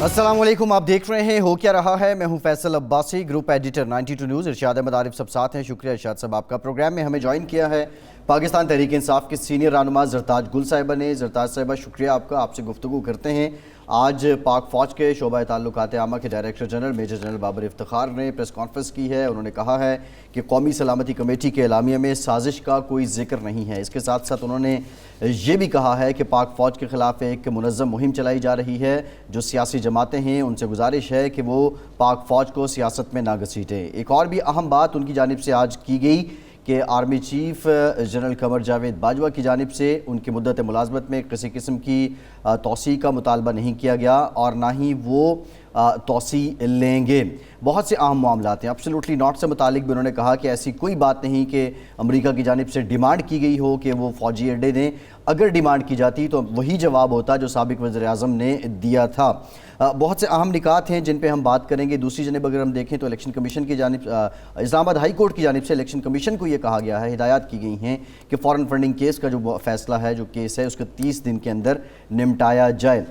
السلام علیکم، آپ دیکھ رہے ہیں ہو کیا رہا ہے۔ میں ہوں Faisal Abbasi, group editor 92 news. Irshad Ahmed Arif سب ساتھ ہیں۔ شکریہ ارشاد صاحب، آپ کا پروگرام میں ہمیں جوائن کیا ہے پاکستان تحریک انصاف کے سینئر رہنما زرتاج گل صاحبہ نے۔ زرتاج صاحبہ شکریہ آپ کا، آپ سے گفتگو کرتے ہیں۔ آج پاک فوج کے شعبہ تعلقات عامہ کے director general major general Babar Iftikhar نے پریس کانفرنس کی ہے۔ انہوں نے کہا ہے کہ قومی سلامتی کمیٹی کے اعلامیہ میں سازش کا کوئی ذکر نہیں ہے۔ اس کے ساتھ ساتھ انہوں نے یہ بھی کہا ہے کہ پاک فوج کے خلاف ایک منظم مہم چلائی جا رہی ہے۔ جو سیاسی جماعتیں ہیں ان سے گزارش ہے کہ وہ پاک فوج کو سیاست میں نہ گھسیٹیں۔ ایک اور بھی اہم بات ان کی جانب سے آج کی گئی کہ army chief general Qamar Javed Bajwa کی جانب سے ان کی مدت ملازمت میں کسی قسم کی توسیع کا مطالبہ نہیں کیا گیا اور نہ ہی وہ توسیع لیں گے۔ بہت سے اہم معاملات ہیں۔ ایبسلیوٹلی ناٹ سے متعلق بھی انہوں نے کہا کہ ایسی کوئی بات نہیں کہ امریکہ کی جانب سے ڈیمانڈ کی گئی ہو کہ وہ فوجی اڈے دیں۔ اگر ڈیمانڈ کی جاتی تو وہی جواب ہوتا جو سابق وزیر اعظم نے دیا تھا۔ بہت سے اہم نکات ہیں جن پہ ہم بات کریں گے۔ دوسری جانب اگر ہم دیکھیں تو الیکشن کمیشن کی جانب اسلام آباد ہائی کورٹ کی جانب سے الیکشن کمیشن کو یہ کہا گیا ہے، ہدایات کی گئی ہیں کہ فارن فنڈنگ کیس کا جو فیصلہ ہے، جو کیس ہے، اس کو 30 دن کے اندر نمٹایا جائے۔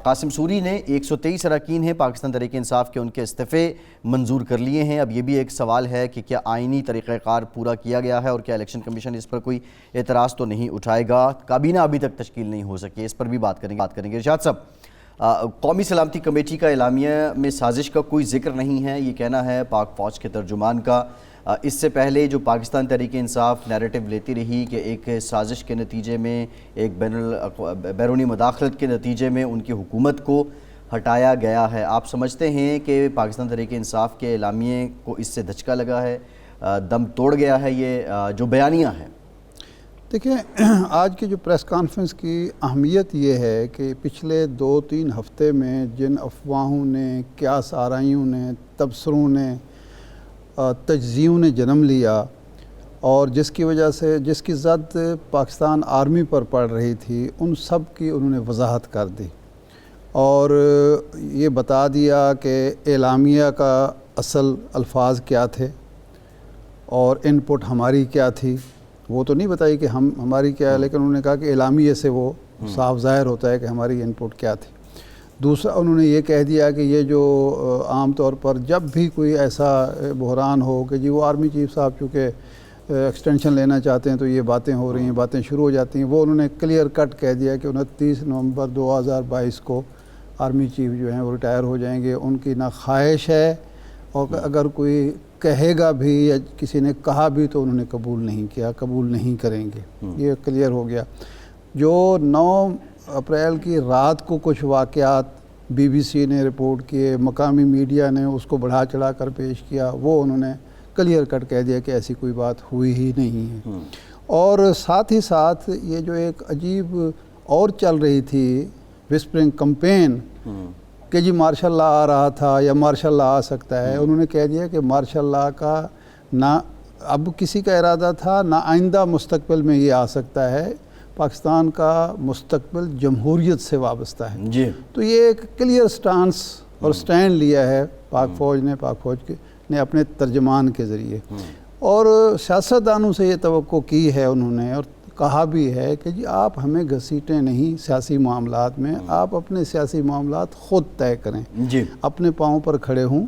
قاسم سوری نے 123 اراکین ہیں پاکستان تحریک انصاف کے، ان کے استعفے منظور کر لیے ہیں۔ اب یہ بھی ایک سوال ہے کہ کیا آئینی طریقہ کار پورا کیا گیا ہے اور کیا الیکشن کمیشن اس پر کوئی اعتراض تو نہیں اٹھائے گا۔ کابینہ ابھی تک تشکیل نہیں ہو سکی، اس پر بھی بات کریں گے۔ ارشاد صاحب، قومی سلامتی کمیٹی کا اعلامیہ میں سازش کا کوئی ذکر نہیں ہے، یہ کہنا ہے پاک فوج کے ترجمان کا۔ اس سے پہلے جو پاکستان تحریک انصاف نیریٹو لیتی رہی کہ ایک سازش کے نتیجے میں، ایک بیرونی مداخلت کے نتیجے میں ان کی حکومت کو ہٹایا گیا ہے۔ آپ سمجھتے ہیں کہ پاکستان تحریک انصاف کے اعلامیے کو اس سے دھچکا لگا ہے، دم توڑ گیا ہے یہ جو بیانیہ ہے؟ دیکھیں، آج کی جو پریس کانفرنس کی اہمیت یہ ہے کہ پچھلے 2-3 ہفتے میں جن افواہوں نے، قیاس آرائیوں نے، تبصروں نے، تجزیوں نے جنم لیا اور جس کی وجہ سے جس کی زد پاکستان آرمی پر پڑ رہی تھی، ان سب کی انہوں نے وضاحت کر دی اور یہ بتا دیا کہ اعلامیہ کا اصل الفاظ کیا تھے اور ان پٹ ہماری کیا تھی۔ وہ تو نہیں بتائی کہ ہماری کیا ہے، لیکن انہوں نے کہا کہ اعلامیہ سے وہ صاف ظاہر ہوتا ہے کہ ہماری ان پٹ کیا تھی۔ دوسرا انہوں نے یہ کہہ دیا کہ یہ جو عام طور پر جب بھی کوئی ایسا بحران ہو کہ جی وہ آرمی چیف صاحب چونکہ ایکسٹینشن لینا چاہتے ہیں تو یہ باتیں ہو رہی ہیں، باتیں شروع ہو جاتی ہیں، وہ انہوں نے کلیئر کٹ کہہ دیا کہ 29 نومبر 2022 کو آرمی چیف جو ہیں وہ ریٹائر ہو جائیں گے۔ ان کی نہ خواہش ہے اور اگر کوئی کہے گا بھی یا کسی نے کہا بھی تو انہوں نے قبول نہیں کیا، قبول نہیں کریں گے، یہ کلیئر ہو گیا۔ جو 9 اپریل کی رات کو کچھ واقعات BBC نے رپورٹ کیے، مقامی میڈیا نے اس کو بڑھا چڑھا کر پیش کیا، وہ انہوں نے کلیئر کٹ کہہ دیا کہ ایسی کوئی بات ہوئی ہی نہیں ہے۔ اور ساتھ ہی ساتھ یہ جو ایک عجیب اور چل رہی تھی وسپرنگ کمپین کہ جی مارشل لا آ رہا تھا یا مارشل لا آ سکتا ہے، انہوں نے کہہ دیا کہ مارشل لا کا نہ اب کسی کا ارادہ تھا نہ آئندہ مستقبل میں یہ آ سکتا ہے۔ پاکستان کا مستقبل جمہوریت سے وابستہ ہے جی، تو یہ ایک کلیئر سٹانس اور سٹینڈ لیا ہے پاک فوج نے اپنے ترجمان کے ذریعے، اور سیاستدانوں سے یہ توقع کی ہے انہوں نے اور کہا بھی ہے کہ جی آپ ہمیں گھسیٹیں نہیں سیاسی معاملات میں، آپ اپنے سیاسی معاملات خود طے کریں، جی، اپنے پاؤں پر کھڑے ہوں،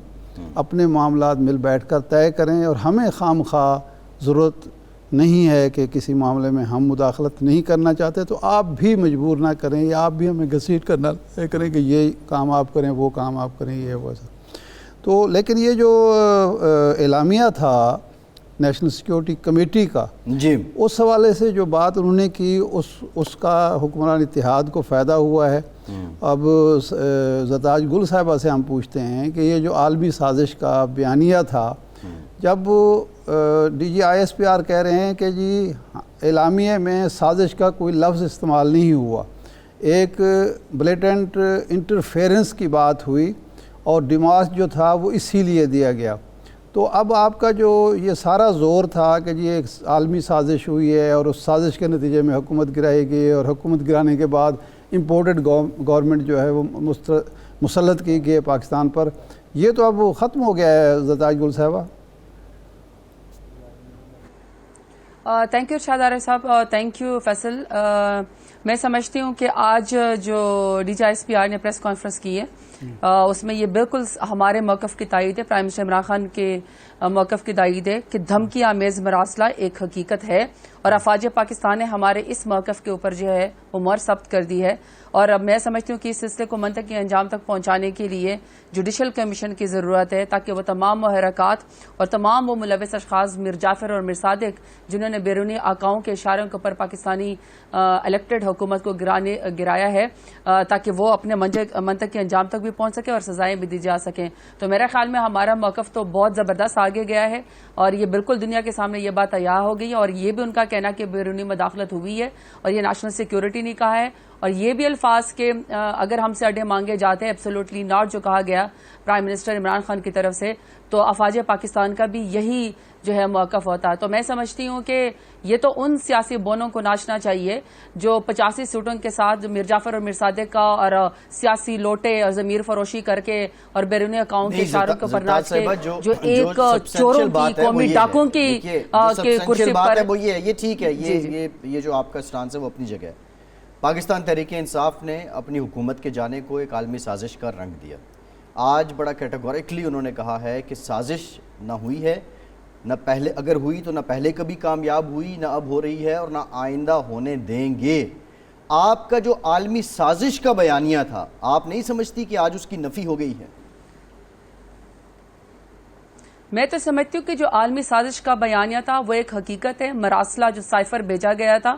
اپنے معاملات مل بیٹھ کر طے کریں، اور ہمیں خام خواہ ضرورت نہیں ہے کہ کسی معاملے میں ہم مداخلت نہیں کرنا چاہتے تو آپ بھی مجبور نہ کریں یا آپ بھی ہمیں گھسیٹ کرنا کریں کہ یہ کام آپ کریں، وہ کام آپ کریں، یہ ویسا۔ تو لیکن یہ جو اعلامیہ تھا نیشنل سیکیورٹی کمیٹی کا، جی، اس حوالے سے جو بات انہوں نے کی اس کا حکمران اتحاد کو فائدہ ہوا ہے۔ اب زرتاج گل صاحبہ سے ہم پوچھتے ہیں کہ یہ جو عالمی سازش کا بیانیہ تھا، جب DGISPR کہہ رہے ہیں کہ جی اعلامیہ میں سازش کا کوئی لفظ استعمال نہیں ہوا، ایک بلیٹنٹ انٹرفیرنس کی بات ہوئی اور ڈیماس جو تھا وہ اسی لیے دیا گیا، تو اب آپ کا جو یہ سارا زور تھا کہ جی ایک عالمی سازش ہوئی ہے اور اس سازش کے نتیجے میں حکومت گرائی گئی اور حکومت گرانے کے بعد امپورٹڈ گورنمنٹ جو ہے وہ مسلط کی گئی پاکستان پر، یہ تو اب ختم ہو گیا ہے زرتاج گل صاحبہ۔ تھینک یو ارشاد عارف صاحب، تھینک یو فیصل۔ میں سمجھتی ہوں کہ آج جو DGISPR نے پریس کانفرنس کی ہے اس میں یہ بالکل ہمارے موقف کی تائید ہے، پرائم منسٹر عمران خان کے موقف کی تائید ہے کہ دھمکی آمیز مراسلہ ایک حقیقت ہے، اور افواج پاکستان نے ہمارے اس موقف کے اوپر جو ہے وہ مہر ثبت کر دی ہے. اور اب میں سمجھتی ہوں کہ اس سلسلے کو منطقی انجام تک پہنچانے کے لیے جوڈیشل کمیشن کی ضرورت ہے، تاکہ وہ تمام محرکات اور تمام وہ ملوث اشخاص میر جعفر اور میر صادق جنہوں نے بیرونی آقاؤں کے اشاروں کے اوپر پاکستانی الیکٹڈ حکومت کو گرایا ہے، تاکہ وہ اپنے منطقی انجام تک بھی پہنچ سکے اور سزائیں بھی دی جا سکیں. تو میرے خیال میں ہمارا موقف تو بہت زبردست آگے گیا ہے، اور یہ بالکل دنیا کے سامنے یہ بات عیاں ہو گئی ہے، اور یہ بھی ان کا کہنا کہ بیرونی مداخلت ہوئی ہے اور یہ نیشنل سیکیورٹی نہیں کہا ہے، اور یہ بھی الفاظ کہ اگر ہم سے اڈے مانگے جاتے ہیں ایبسولوٹلی ناٹ جو کہا گیا پرائم منسٹر عمران خان کی طرف سے، تو افواج پاکستان کا بھی یہی جو ہے موقف ہوتا ہے. تو میں سمجھتی ہوں کہ یہ تو ان سیاسی بونوں کو ناچنا چاہیے جو 85 سیٹوں کے ساتھ میر جعفر اور میر صادق کا اور سیاسی لوٹے اور ضمیر فروشی کر کے اور بیرونی اقاؤں کے اشاروں کے اوپر ناچ کے جو ایک چوروں کی قومی ڈاکوں کی کرسی پر وہ یہ ٹھیک ہے، یہ جو آپ کا سٹانس ہے وہ اپنی جگہ ہے. پاکستان تحریک انصاف نے اپنی حکومت کے جانے کو ایک عالمی سازش کا رنگ دیا. آج بڑا کیٹیگوریکلی انہوں نے کہا ہے کہ سازش نہ ہوئی ہے، نہ پہلے، اگر ہوئی تو نہ پہلے کبھی کامیاب ہوئی، نہ اب ہو رہی ہے، اور نہ آئندہ ہونے دیں گے. آپ کا جو عالمی سازش کا بیانیہ تھا، آپ نہیں سمجھتی کہ آج اس کی نفی ہو گئی ہے؟ میں تو سمجھتی ہوں کہ جو عالمی سازش کا بیانیہ تھا وہ ایک حقیقت ہے. مراسلہ جو سائفر بھیجا گیا تھا،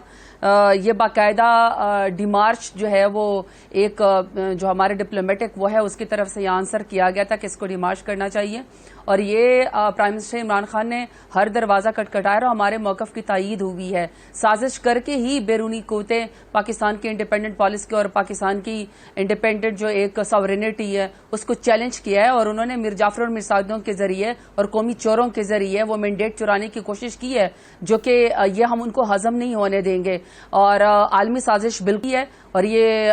یہ باقاعدہ ڈیمارچ جو ہے وہ ایک جو ہمارے ڈپلومیٹک وہ ہے اس کی طرف سے یہ آنسر کیا گیا تھا کہ اس کو ڈیمارچ کرنا چاہیے، اور یہ پرائم منسٹر عمران خان نے ہر دروازہ کٹکھٹایا اور ہمارے موقف کی تائید ہوئی ہے. سازش کر کے ہی بیرونی قوتیں پاکستان کی انڈیپینڈنٹ پالیسی اور پاکستان کی انڈیپینڈنٹ جو ایک ساورینٹی ہے اس کو چیلنج کیا ہے، اور انہوں نے میر جعفر اور میر صادق کے ذریعے اور قومی چوروں کے ذریعے وہ مینڈیٹ چرانے کی کوشش کی ہے، جو کہ یہ ہم ان کو ہضم نہیں ہونے دیں گے. اور عالمی سازش بالکل ہے، اور یہ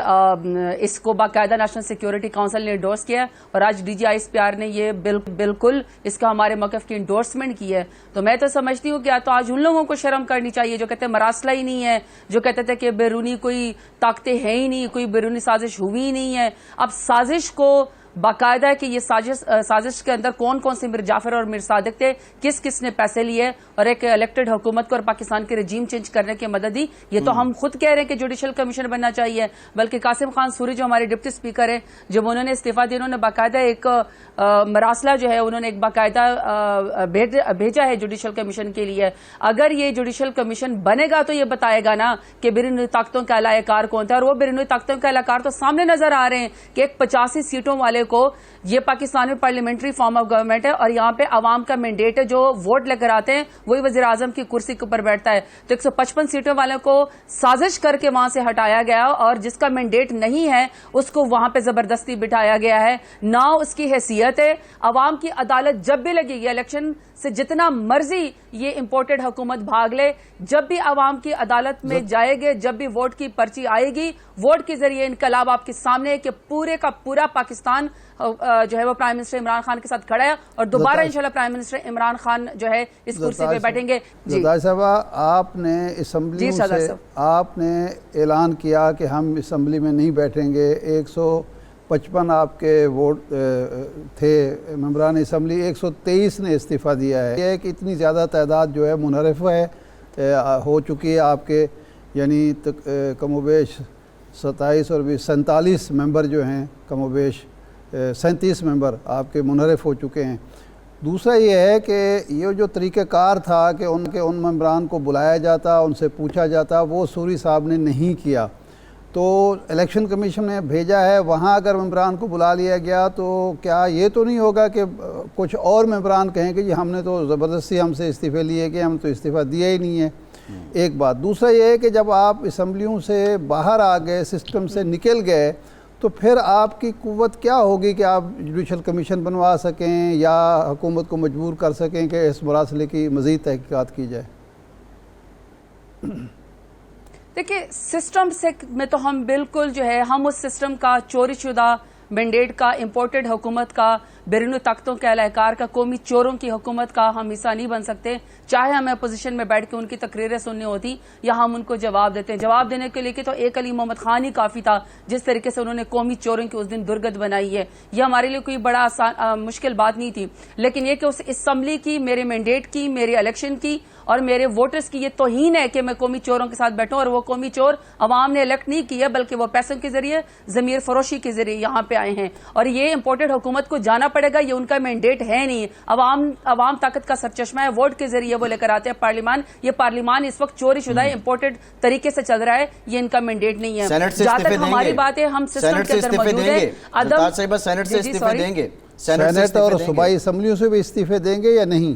اس کو باقاعدہ نیشنل سیکیورٹی کونسل نے انڈورس کیا ہے، اور آج D G I S P R نے یہ بالکل اس کا ہمارے موقف کی انڈورسمنٹ کی ہے. تو میں تو سمجھتی ہوں کہ تو آج ان لوگوں کو شرم کرنی چاہیے جو کہتے ہیں مراسلہ ہی نہیں ہے، جو کہتے تھے کہ بیرونی کوئی طاقتیں ہیں ہی نہیں، کوئی بیرونی سازش ہوئی ہی نہیں ہے. اب سازش کو باقاعدہ ہے کہ یہ سازش کے اندر کون کون سے میر جعفر اور میر صادق تھے، کس کس نے پیسے لیے اور ایک الیکٹڈ حکومت کو اور پاکستان کے رجیم چینج کرنے کی مدد دی. یہ تو ہم خود کہہ رہے ہیں کہ جوڈیشل کمیشن بننا چاہیے، بلکہ قاسم خان سوری جو ہمارے ڈپٹی اسپیکر ہیں، جب انہوں نے استعفیٰ دیا، انہوں نے باقاعدہ ایک مراسلہ جو ہے انہوں نے ایک باقاعدہ بھیجا ہے جوڈیشل کمیشن کے لیے. اگر یہ جوڈیشل کمیشن بنے گا تو یہ بتائے گا نا کہ بیرونی طاقتوں کے اعلی کار کون تھے، اور وہ بیرونی طاقتوں کے اعلی کار تو سامنے نظر آ رہے ہیں کہ ایک 85 سیٹوں والے کو یہ پاکستان میں پارلیمنٹری فارم آف گورنمنٹ ہے، اور یہاں پہ عوام کا مینڈیٹ ہے، جو ووٹ لے کر آتے ہیں وہی وزیر اعظم کی کرسی کے اوپر بیٹھتا ہے. تو 155 سیٹوں والوں کو سازش کر کے وہاں سے ہٹایا گیا، اور جس کا مینڈیٹ نہیں ہے اس کو وہاں پہ زبردستی بٹھایا گیا ہے. نہ اس کی حیثیت ہے. عوام کی عدالت جب بھی لگے گی، الیکشن سے جتنا مرضی یہ امپورٹڈ حکومت بھاگ لے، جب بھی عوام کی عدالت میں جائے گے، جب بھی ووٹ کی پرچی آئے گی، ووٹ کے ذریعے انقلاب آپ کے سامنے ہے کہ پورے کا پورا پاکستان جو ہے وہ پرائم منسٹر عمران خان کے ساتھ کھڑا ہے، اور دوبارہ انشاءاللہ پرائم منسٹر عمران خان جو ہے اس کرسی پہ بیٹھیں گے. زرداری صاحبہ، آپ نے اسمبلی سے آپ نے اعلان کیا کہ ہم اسمبلی میں نہیں بیٹھیں گے. 155 آپ کے ووٹ تھے ممبران اسمبلی، 123 نے استعفیٰ دیا ہے. یہ کہ اتنی زیادہ تعداد جو ہے منحرف ہو چکی ہے آپ کے، یعنی کم و بیش 27 اور 47 ممبر جو ہیں، کم و بیش 37 ممبر آپ کے منحرف ہو چکے ہیں. دوسرا یہ ہے کہ یہ جو طریقہ کار تھا کہ ان ممبران کو بلایا جاتا، ان سے پوچھا جاتا، وہ سوری صاحب نے نہیں کیا. تو الیکشن کمیشن نے بھیجا ہے، وہاں اگر ممبران کو بلا لیا گیا تو کیا یہ تو نہیں ہوگا کہ کچھ اور ممبران کہیں کہ جی ہم نے تو زبردستی ہم سے استعفے لیے کہ ہم تو استعفیٰ دیا ہی نہیں ہے؟ ایک بات. دوسرا یہ ہے کہ جب آپ اسمبلیوں سے باہر آ گئے، سسٹم سے نکل گئے، تو پھر آپ کی قوت کیا ہوگی کہ آپ جوڈیشل کمیشن بنوا سکیں یا حکومت کو مجبور کر سکیں کہ اس مراسلے کی مزید تحقیقات کی جائے؟ دیکھیں، سسٹم سے میں تو ہم بالکل جو ہے ہم اس سسٹم کا چوری شدہ مینڈیٹ کا، امپورٹڈ حکومت کا بیرونی طاقتوں کے اہلکار کا، قومی چوروں کی حکومت کا ہم حصہ نہیں بن سکتے. چاہے ہمیں اپوزیشن میں بیٹھ کے ان کی تقریریں سننی ہوتی یا ہم ان کو جواب دیتے ہیں. جواب دینے کے لیے کہ تو ایک علی محمد خان ہی کافی تھا جس طریقے سے انہوں نے قومی چوروں کی اس دن درگت بنائی ہے. یہ ہمارے لیے کوئی بڑا مشکل بات نہیں تھی، لیکن یہ کہ اس اسمبلی کی، میرے مینڈیٹ کی، میرے الیکشن کی اور میرے ووٹرز کی یہ توہین ہے کہ میں قومی چوروں کے ساتھ بیٹھوں. اور وہ قومی چور عوام نے الیکٹ نہیں کیا بلکہ وہ پیسوں کے ذریعے، ضمیر فروشی کے ذریعے یہاں پہ آئے ہیں. اور یہ امپورٹڈ حکومت کو جانا پڑے گا، یہ ان کا مینڈیٹ ہے نہیں. عوام طاقت کا سرچشمہ ہے، ووٹ کے ذریعے وہ لے کر آتے ہیں پارلیمان. یہ پارلیمان اس وقت چوری شدہ ہے، امپورٹڈ طریقے سے چل رہا ہے، یہ ان کا مینڈیٹ نہیں ہے. جہاں تک ہماری بات ہے، ہم سسٹم کے اندر موجود ہیں. سینٹ سے استعفے دیں گے، سینٹ اور صوبائی اسمبلیوں سے بھی استعفے دیں گے یا نہیں؟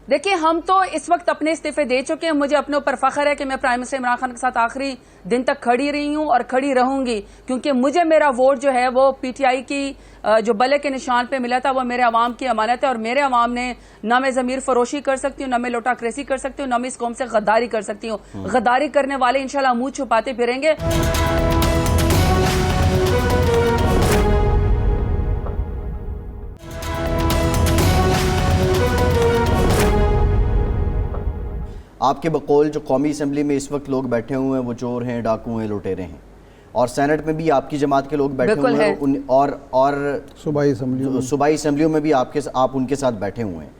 دیکھیں، ہم تو اس وقت اپنے استعفے دے چکے ہیں. مجھے اپنے اوپر فخر ہے کہ میں پرائم منسٹر عمران خان کے ساتھ آخری دن تک کھڑی رہی ہوں اور کھڑی رہوں گی، کیونکہ مجھے میرا ووٹ جو ہے وہ پی ٹی آئی کی جو بلے کے نشان پہ ملا تھا، وہ میرے عوام کی امانت ہے. اور میرے عوام نے نہ میں ضمیر فروشی کر سکتی ہوں، نہ میں لوٹا کریسی کر سکتی ہوں، نہ میں اس قوم سے غداری کر سکتی ہوں. غداری کرنے والے انشاءاللہ منہ چھپاتے پھریں گے. آپ کے بقول جو قومی اسمبلی میں اس وقت لوگ بیٹھے ہوئے ہیں وہ چور ہیں، ڈاکو ہیں، لٹیرے ہیں، اور سینٹ میں بھی آپ کی جماعت کے لوگ بیٹھے ہوئے ہیں، اور صوبائی اسمبلیوں میں بھی آپ ان کے ساتھ بیٹھے ہوئے ہیں.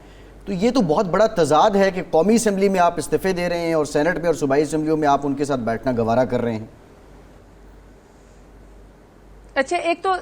تو یہ تو بہت بڑا تضاد ہے کہ قومی اسمبلی میں آپ استعفے دے رہے ہیں اور سینٹ میں اور صوبائی اسمبلیوں میں آپ ان کے ساتھ بیٹھنا گوارا کر رہے ہیں. اچھا، ایک تو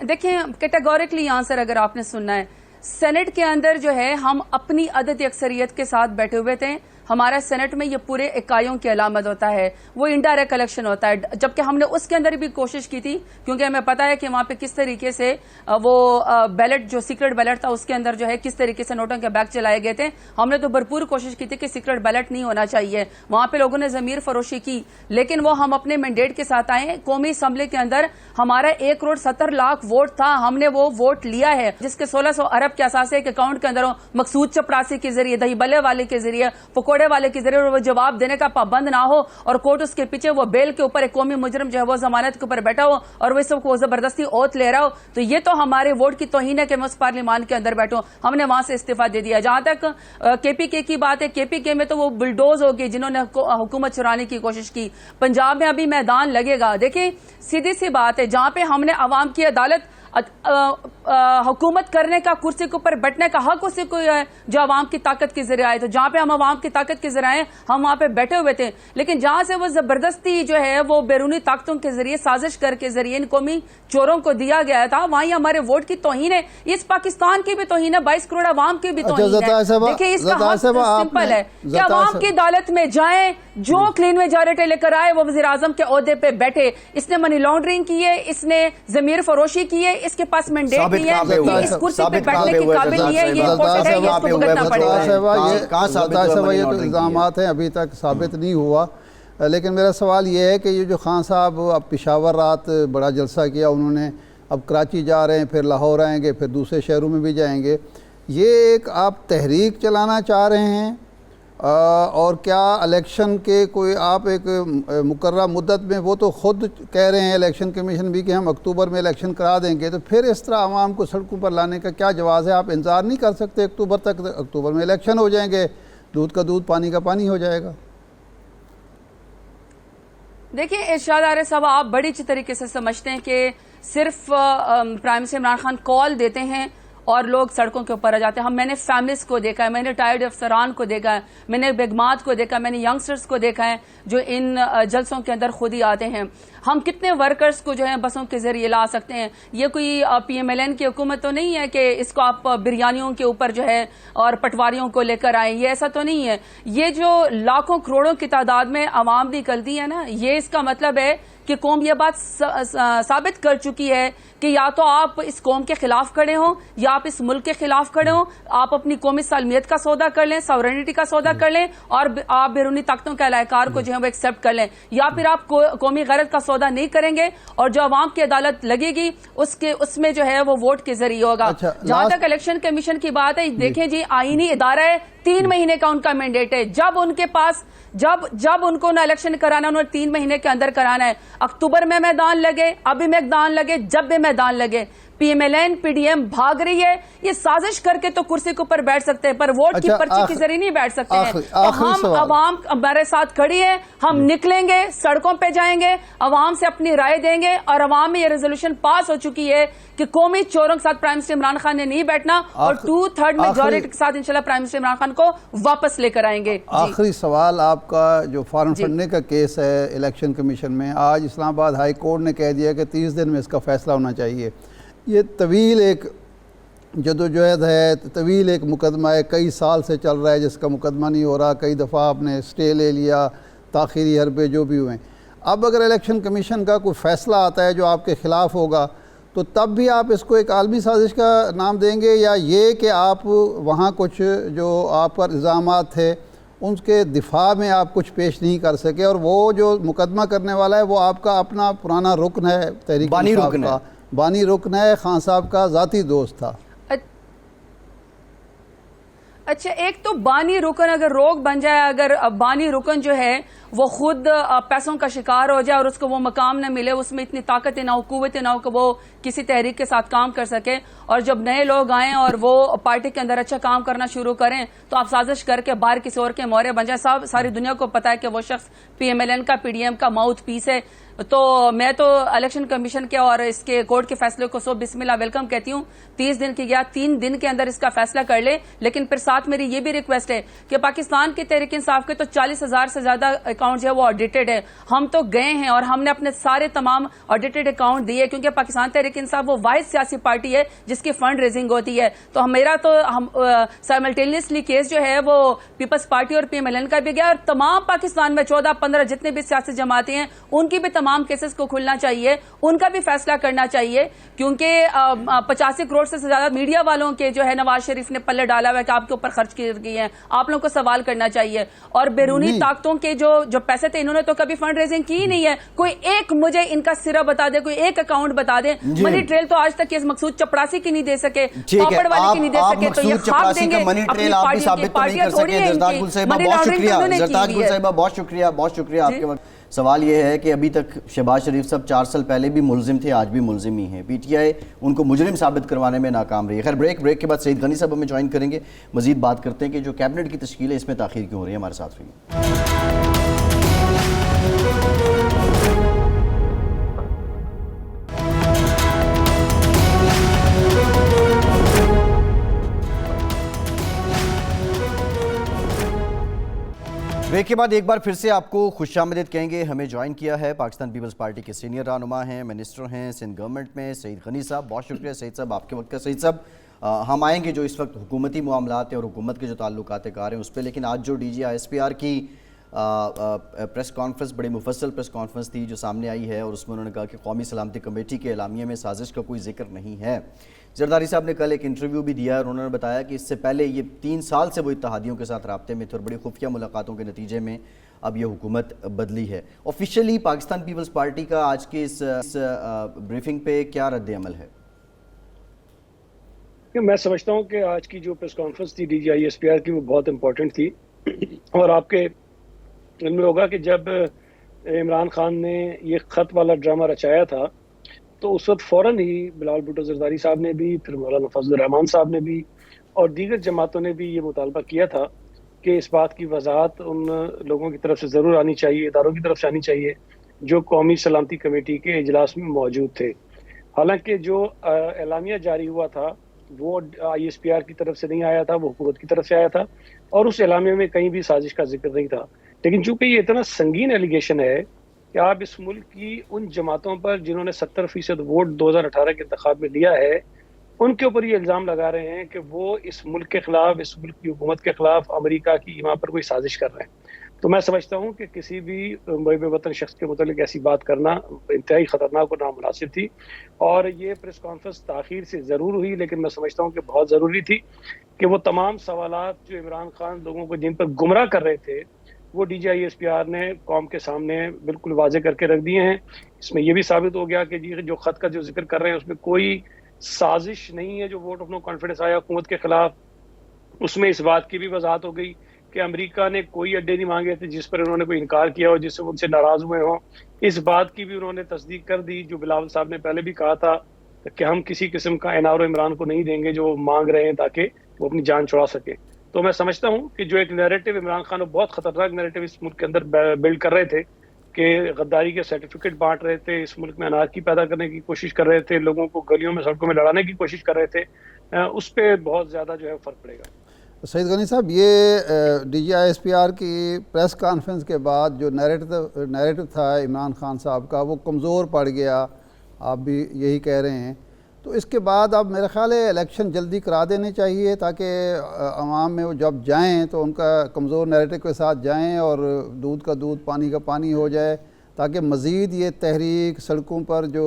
دیکھیں کیٹیگوریکلی آنسر اگر آپ نے سننا ہے، سینٹ کے اندر جو ہے ہم اپنی عدد اکثریت کے ساتھ بیٹھے ہوئے تھے. ہمارا سینٹ میں یہ پورے اکائیوں کی علامت ہوتا ہے، وہ انڈائریکٹ الیکشن ہوتا ہے. جبکہ ہم نے اس کے اندر بھی کوشش کی تھی، کیونکہ ہمیں پتا ہے کہ وہاں پہ کس طریقے سے وہ بیلٹ جو سیکرٹ بیلٹ تھا اس کے اندر جو ہے کس طریقے سے نوٹوں کے بیگ چلائے گئے تھے. ہم نے تو بھرپور کوشش کی تھی کہ سیکرٹ بیلٹ نہیں ہونا چاہیے. وہاں پہ لوگوں نے ضمیر فروشی کی، لیکن وہ ہم اپنے مینڈیٹ کے ساتھ آئے. قومی اسمبلی کے اندر ہمارا 1,70,00,000 ووٹ تھا، ہم نے وہ ووٹ لیا ہے، جس کے 1600 ارب کے اثاثے کے اکاؤنٹ کے اندر مقصود چپراسی کے ذریعے، دہی بلے والے کے ذریعے، پکوڑے والے کے ذریعے وہ جواب دینے کا پابند نہ ہو اور کورٹ اس کے پیچھے وہ بیل کے اوپر ایک قومی مجرم جو ہے وہ ضمانت کے اوپر بیٹھا ہو اور وہ اس وقت وہ زبردستی اوت لے رہا ہو. تو یہ تو ہمارے ووٹ کی توہین ہے کہ میں اس پارلیمان کے اندر بیٹھوں. ہم نے وہاں سے استعفیٰ دے دیا. جہاں تک کے پی کے کی بات ہے، کے پی کے میں تو وہ بلڈوز ہو گئی جنہوں نے حکومت چرانے کی کوشش کی. پنجاب میں ابھی میدان لگے گا. دیکھیں سیدھی سی بات ہے، جہاں پہ ہم نے عوام کی عدالت حکومت کرنے کا، کرسی کے اوپر بیٹھنے کا حق اسی کو ہے جو عوام کی طاقت کے ذریعے آئے. تو جہاں پہ ہم عوام کی طاقت کے ذریعے ہم وہاں پہ بیٹھے ہوئے تھے، لیکن جہاں سے وہ زبردستی جو ہے وہ بیرونی طاقتوں کے ذریعے سازش کر کے ذریعے ان قومی چوروں کو دیا گیا تھا، وہاں ہمارے ووٹ کی توہین ہے. اس پاکستان کی بھی توہین ہے، 22 کروڑ عوام کی بھی توہین ہے. دیکھیں اس کا حق سمپل ہے کہ عوام کی عدالت میں جائیں، جو کلین میجارٹی لے کر آئے وہ وزیر اعظم کے عہدے پہ بیٹھے. اس نے منی لانڈرنگ کی ہے، اس نے ضمیر فروشی کی ہے، اس کے پاس مینڈیٹ نہیں ہے، یہ اس کرسی پہ بیٹھنے کے قابل نہیں ہے. یہ امپورٹنٹ ہے، یہ اس کو بھگتنا پڑے گا. یہ تو الزامات ہیں، ابھی تک ثابت نہیں ہوا. لیکن میرا سوال یہ ہے کہ یہ جو خان صاحب اب پشاور رات بڑا جلسہ کیا انہوں نے، اب کراچی جا رہے ہیں، پھر لاہور آئیں گے، پھر دوسرے شہروں میں بھی جائیں گے، یہ ایک آپ تحریک چلانا چاہ رہے ہیں؟ اور کیا الیکشن کے کوئی آپ ایک مقررہ مدت میں، وہ تو خود کہہ رہے ہیں الیکشن کمیشن بھی کہ ہم اکتوبر میں الیکشن کرا دیں گے، تو پھر اس طرح عوام کو سڑکوں پر لانے کا کیا جواز ہے؟ آپ انتظار نہیں کر سکتے اکتوبر تک؟ اکتوبر میں الیکشن ہو جائیں گے، دودھ کا دودھ پانی کا پانی ہو جائے گا. دیکھیں ارشاد عارف صاحب، آپ بڑی اچھی طریقے سے سمجھتے ہیں کہ صرف پرائم منسٹر عمران خان کال دیتے ہیں اور لوگ سڑکوں کے اوپر آ جاتے ہیں. میں نے فیملیز کو دیکھا ہے، میں نے ریٹائرڈ افسران کو دیکھا ہے، میں نے بیگمات کو دیکھا ہے، میں نے ینگسٹرز کو دیکھا ہے جو ان جلسوں کے اندر خود ہی آتے ہیں. ہم کتنے ورکرز کو جو ہے بسوں کے ذریعے لا سکتے ہیں؟ یہ کوئی پی ایم ایل این کی حکومت تو نہیں ہے کہ اس کو آپ بریانیوں کے اوپر جو ہے اور پٹواریوں کو لے کر آئیں. یہ ایسا تو نہیں ہے. یہ جو لاکھوں کروڑوں کی تعداد میں عوام نکلتی ہے نا، یہ اس کا مطلب ہے کہ قوم یہ بات ثابت کر چکی ہے کہ یا تو آپ اس قوم کے خلاف کھڑے ہوں یا آپ اس ملک کے خلاف کھڑے ہوں، آپ اپنی قومی سالمیت کا سودا کر لیں، ساورینٹی کا سودا کر لیں، اور آپ بیرونی طاقتوں کے اہلکار کو جو ہے وہ ایکسپٹ کر لیں، یا پھر آپ قومی غیرت کا سودا نہیں کریں گے اور جو عوام کی عدالت لگے گی اس میں جو ہے وہ ووٹ کے ذریعے ہوگا. جہاں تک الیکشن کمیشن کی بات ہے، دیکھیں جی آئینی ادارہ ہے، 3 مہینے کا ان کا مینڈیٹ ہے. جب ان کے پاس جب ان کو نہ الیکشن کرانا، انہوں نے 3 مہینے کے اندر کرانا ہے. اکتوبر میں میدان لگے، ابھی میدان لگے، جب بھی میدان لگے. P M L N P D M بھاگ رہی ہے، یہ سازش کر کے تو کرسی کے اوپر بیٹھ سکتے ہیں پر ووٹ کی پرچی کے ذریعے نہیں بیٹھ سکتے ہیں. تو ہم عوام ہمارے ساتھ کھڑی ہے، ہم نکلیں گے، سڑکوں پہ جائیں گے، عوام سے اپنی رائے دیں گے، اور عوام میں یہ ریزولوشن پاس ہو چکی ہے کہ قومی چوروں کے ساتھ پرائم منسٹر عمران خان نے نہیں بیٹھنا، اور 2/3 میجورٹی کے ساتھ انشاءاللہ پرائم منسٹر عمران خان کو واپس لے کر آئیں گے. آخری سوال آپ کا، جو فارم فنڈنے کا کیس ہے الیکشن کمیشن میں، آج اسلام آباد ہائی کورٹ نے کہہ دیا کہ 30 دن میں اس کا فیصلہ ہونا چاہیے. یہ طویل ایک جدوجہد ہے، طویل ایک مقدمہ ہے، کئی سال سے چل رہا ہے جس کا مقدمہ نہیں ہو رہا. کئی دفعہ آپ نے اسٹے لے لیا، تاخیری حربے جو بھی ہوئے. اب اگر الیکشن کمیشن کا کوئی فیصلہ آتا ہے جو آپ کے خلاف ہوگا، تو تب بھی آپ اس کو ایک عالمی سازش کا نام دیں گے، یا یہ کہ آپ وہاں کچھ جو آپ پر الزامات تھے ان کے دفاع میں آپ کچھ پیش نہیں کر سکے، اور وہ جو مقدمہ کرنے والا ہے وہ آپ کا اپنا پرانا رکن ہے، تحریک انصاف کا بانی رکن ہے، خان صاحب کا ذاتی دوست تھا؟ اچھا، ایک تو بانی رکن اگر روک بن جائے، اگر بانی رکن جو ہے وہ خود پیسوں کا شکار ہو جائے اور اس کو وہ مقام نہ ملے، اس میں اتنی طاقت نہ ہو، قوت نہ ہو کہ وہ کسی تحریک کے ساتھ کام کر سکے، اور جب نئے لوگ آئیں اور وہ پارٹی کے اندر اچھا کام کرنا شروع کریں تو آپ سازش کر کے باہر کسی اور کے مورے بن جائیں. ساری دنیا کو پتا ہے کہ وہ شخص پی ایم ایل این کا، پی ڈی ایم کا ماؤتھ پیس ہے. تو میں تو الیکشن کمیشن کے اور اس کے کورٹ کے فیصلے کو سو بسم اللہ ویلکم کہتی ہوں. 30 دن کی گیا، 3 دن کے اندر اس کا فیصلہ کر لے. لیکن پھر ساتھ میری یہ بھی ریکویسٹ ہے کہ پاکستان کی تحریک انصاف کے تو 40,000 سے زیادہ اکاؤنٹ جو ہے وہ آڈیٹڈ ہے. ہم تو گئے ہیں اور ہم نے اپنے سارے تمام آڈیٹڈ اکاؤنٹ دیے، کیونکہ پاکستان تحریک انصاف وہ واحد سیاسی پارٹی ہے جس کی فنڈ ریزنگ ہوتی ہے. تو میرا تو سائملٹینیسلی کیس جو ہے وہ پیپلز پارٹی اور پی ایم ایل این کا بھی گیا، اور تمام پاکستان میں 14-15 جتنے بھی سیاسی جماعتیں ہیں ان کی بھی تمام کیسز کو کھلنا چاہیے، ان کا بھی فیصلہ کرنا چاہیے. کیونکہ 85 کروڑ سے زیادہ میڈیا والوں کے جو ہے نواز شریف نے پلے ڈالا ہوا ہے کہ آپ کے اوپر خرچ کی گئی ہیں، آپ لوگوں کو سوال کرنا چاہیے. اور بیرونی طاقتوں کے جو پیسے تھے انہوں نے تو کبھی فنڈ ریزنگ کی ہی نہیں ہے. کوئی ایک مجھے ان کا سرا بتا دے، کوئی ایک اکاؤنٹ بتا دے. منی ٹریل تو آج تک یہ مقصود چپڑاسی کی نہیں دے سکے، پاپڑ والی کی نہیں دے سکے، تو یہ خاک دیں گے اپنی پارٹیاں تھوڑی ہیں ان کی. منی لانڈرنگ تو انہوں نے کی ہے. بہت شکریہ، بہت شکریہ آپ کے وقت. سوال یہ ہے کہ ابھی تک شہباز شریف صاحب 4 سال پہلے بھی ملزم تھے، آج بھی ملزم ہی ہیں. پی ٹی آئی ان کو مجرم ثابت کروانے میں ناکام رہی ہے. خیر، بریک کے بعد سعید غنی صاحب ہمیں جوائن کریں گے، مزید بات کرتے ہیں کہ جو کیبنٹ کی تشکیل ہے اس میں تاخیر کیوں ہو رہی ہے. ہمارے ساتھ رہیے. بریک کے بعد ایک بار پھر سے آپ کو خوش آمدید کہیں گے. ہمیں جوائن کیا ہے پاکستان پیپلز پارٹی کے سینئر رہنما ہیں، منسٹر ہیں سندھ گورنمنٹ میں، سعید غنی صاحب. بہت شکریہ سعید صاحب آپ کے وقت کا. سعید صاحب، ہم آئیں گے جو اس وقت حکومتی معاملات ہیں اور حکومت کے جو تعلقات کار ہیں اس پہ، لیکن آج جو D G I S P R کی پریس کانفرنس، بڑی مفصل پریس کانفرنس تھی جو سامنے آئی ہے، اور اس میں انہوں نے کہا کہ قومی سلامتی کمیٹی کے اعلامیے میں سازش کا کوئی ذکر نہیں ہے. زرداری صاحب نے کل ایک انٹرویو بھی دیا اور انہوں نے بتایا کہ اس سے پہلے یہ 3 سال سے وہ اتحادیوں کے ساتھ رابطے میں تھے اور بڑی خفیہ ملاقاتوں کے نتیجے میں اب یہ حکومت بدلی ہے. آفیشیلی پاکستان پیپلز پارٹی کا آج کی اس بریفنگ پہ کیا رد عمل ہے؟ میں سمجھتا ہوں کہ آج کی جو پریس کانفرنس تھی D G I S P R کی وہ بہت امپورٹنٹ تھی. اور آپ کے علم میں ہوگا کہ جب عمران خان نے یہ خط والا ڈرامہ رچایا تھا تو اس وقت فوراً ہی بلال بھٹو زرداری صاحب نے بھی، پھر مولانا فضل الرحمان صاحب نے بھی اور دیگر جماعتوں نے بھی یہ مطالبہ کیا تھا کہ اس بات کی وضاحت ان لوگوں کی طرف سے ضرور آنی چاہیے، اداروں کی طرف سے آنی چاہیے جو قومی سلامتی کمیٹی کے اجلاس میں موجود تھے. حالانکہ جو اعلامیہ جاری ہوا تھا وہ آئی ایس پی آر کی طرف سے نہیں آیا تھا، وہ حکومت کی طرف سے آیا تھا، اور اس اعلامیہ میں کہیں بھی سازش کا ذکر نہیں تھا. لیکن چونکہ یہ اتنا سنگین ایلیگیشن ہے کہ آپ اس ملک کی ان جماعتوں پر جنہوں نے 70% ووٹ 2018 کے انتخاب میں لیا ہے، ان کے اوپر یہ الزام لگا رہے ہیں کہ وہ اس ملک کے خلاف، اس ملک کی حکومت کے خلاف، امریکہ کی وہاں پر کوئی سازش کر رہے ہیں. تو میں سمجھتا ہوں کہ کسی بھی محب وطن شخص کے متعلق ایسی بات کرنا انتہائی خطرناک اور نامناسب تھی. اور یہ پریس کانفرنس تاخیر سے ضرور ہوئی لیکن میں سمجھتا ہوں کہ بہت ضروری تھی کہ وہ تمام سوالات جو عمران خان لوگوں کو جن پر گمراہ کر رہے تھے وہ D G I S P R نے قوم کے سامنے بالکل واضح کر کے رکھ دیے ہیں. اس میں یہ بھی ثابت ہو گیا کہ جی جو خط کا جو ذکر کر رہے ہیں اس میں کوئی سازش نہیں ہے جو ووٹ آف نو کانفیڈنس آیا حکومت کے خلاف. اس میں اس بات کی بھی وضاحت ہو گئی کہ امریکہ نے کوئی اڈے نہیں مانگے تھے جس پر انہوں نے کوئی انکار کیا ہو جس سے ان سے ناراض ہوئے ہوں. اس بات کی بھی انہوں نے تصدیق کر دی جو بلاول صاحب نے پہلے بھی کہا تھا کہ ہم کسی قسم کا انار و عمران کو نہیں دیں گے جو مانگ رہے ہیں تاکہ وہ اپنی جان چھڑا سکے. تو میں سمجھتا ہوں کہ جو ایک نیریٹو عمران خان بہت خطرناک نیریٹو اس ملک کے اندر بلڈ کر رہے تھے کہ غداری کے سرٹیفکیٹ بانٹ رہے تھے, اس ملک میں انارکی پیدا کرنے کی کوشش کر رہے تھے, لوگوں کو گلیوں میں سڑکوں میں لڑانے کی کوشش کر رہے تھے, اس پہ بہت زیادہ جو ہے فرق پڑے گا. سعید غنی صاحب, یہ D G I S P R کی پریس کانفرنس کے بعد جو نیریٹو تھا عمران خان صاحب کا وہ کمزور پڑ گیا, آپ بھی یہی کہہ رہے ہیں. تو اس کے بعد اب میرا خیال ہے الیکشن جلدی کرا دینے چاہیے تاکہ عوام میں وہ جب جائیں تو ان کا کمزور نیریٹو کے ساتھ جائیں اور دودھ کا دودھ پانی کا پانی ہو جائے, تاکہ مزید یہ تحریک سڑکوں پر جو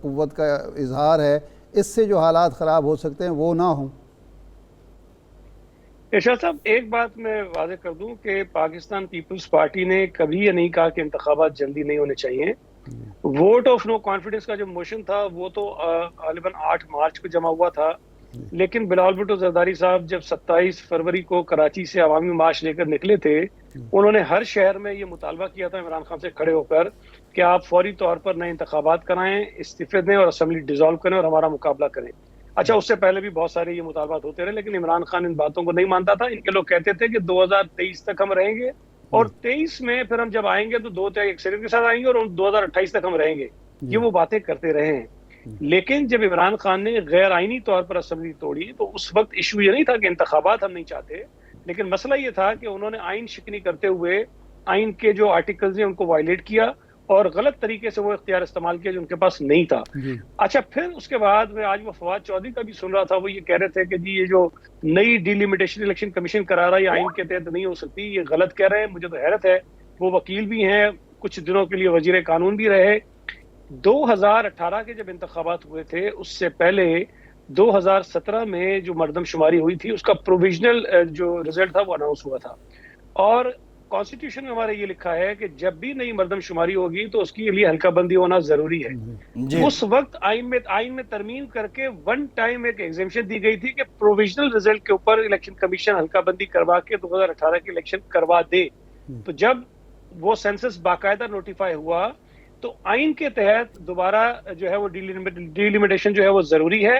قوت کا اظہار ہے اس سے جو حالات خراب ہو سکتے ہیں وہ نہ ہوں. ارشاد صاحب, ایک بات میں واضح کر دوں کہ پاکستان پیپلز پارٹی نے کبھی یہ نہیں کہا کہ انتخابات جلدی نہیں ہونے چاہیے. ووٹ آف نو کانفیڈنس کا جو موشن تھا وہ تو غالباً 8 مارچ کو جمع ہوا تھا, لیکن بلاول بھٹو زرداری صاحب جب 27 فروری کو کراچی سے عوامی مارچ لے کر نکلے تھے انہوں نے ہر شہر میں یہ مطالبہ کیا تھا عمران خان سے کھڑے ہو کر کہ آپ فوری طور پر نئے انتخابات کرائیں, استعفے دیں اور اسمبلی ڈیزالو کریں اور ہمارا مقابلہ کریں. اچھا, اس سے پہلے بھی بہت سارے یہ مطالبات ہوتے رہے لیکن عمران خان ان باتوں کو نہیں مانتا تھا. ان کے لوگ کہتے تھے کہ 2023 تک ہم رہیں گے اور 23 میں پھر ہم جب آئیں گے تو 2 طرح اکثریت کے ساتھ آئیں گے اور 2028 تک ہم رہیں گے. یہ وہ باتیں کرتے رہے ہیں. لیکن جب عمران خان نے غیر آئینی طور پر اسمبلی توڑی تو اس وقت ایشو یہ نہیں تھا کہ انتخابات ہم نہیں چاہتے, لیکن مسئلہ یہ تھا کہ انہوں نے آئین شکنی کرتے ہوئے آئین کے جو آرٹیکلز ہیں ان کو وائلیٹ کیا اور غلط طریقے سے وہ اختیار استعمال کیا جو ان کے پاس نہیں تھا. اچھا, پھر اس کے بعد میں آج وہ فواد چودھری کا بھی سن رہا تھا, وہ یہ کہہ رہے تھے کہ جی یہ جو نئی ڈیلیمیٹیشن الیکشن کمیشن کرا رہا ہے یہ آئین کے تحت نہیں ہو سکتی, یہ غلط کہہ رہے ہیں. مجھے تو حیرت ہے, وہ وکیل بھی ہیں, کچھ دنوں کے لیے وزیر قانون بھی رہے. 2018 کے جب انتخابات ہوئے تھے اس سے پہلے 2017 میں جو مردم شماری ہوئی تھی اس کا پروویژنل جو رزلٹ تھا وہ اناؤنس ہوا تھا, اور کانسٹیٹیوشن میں ہمارے یہ لکھا ہے کہ جب بھی نئی مردم شماری ہوگی تو اس کے لیے حلقہ بندی ہونا ضروری ہے. اس وقت آئین میں ترمیم کر کے ون ٹائم ایک ایگزیمشن دی گئی تھی کہ پروویژنل رزلٹ کے اوپر الیکشن کمیشن حلقہ بندی کروا کے 2018 کی الیکشن کروا دے. تو جب وہ سینسس باقاعدہ نوٹیفائی ہوا تو آئین کے تحت دوبارہ جو ہے وہ ڈیلیمیٹیشن جو ہے وہ ضروری ہے,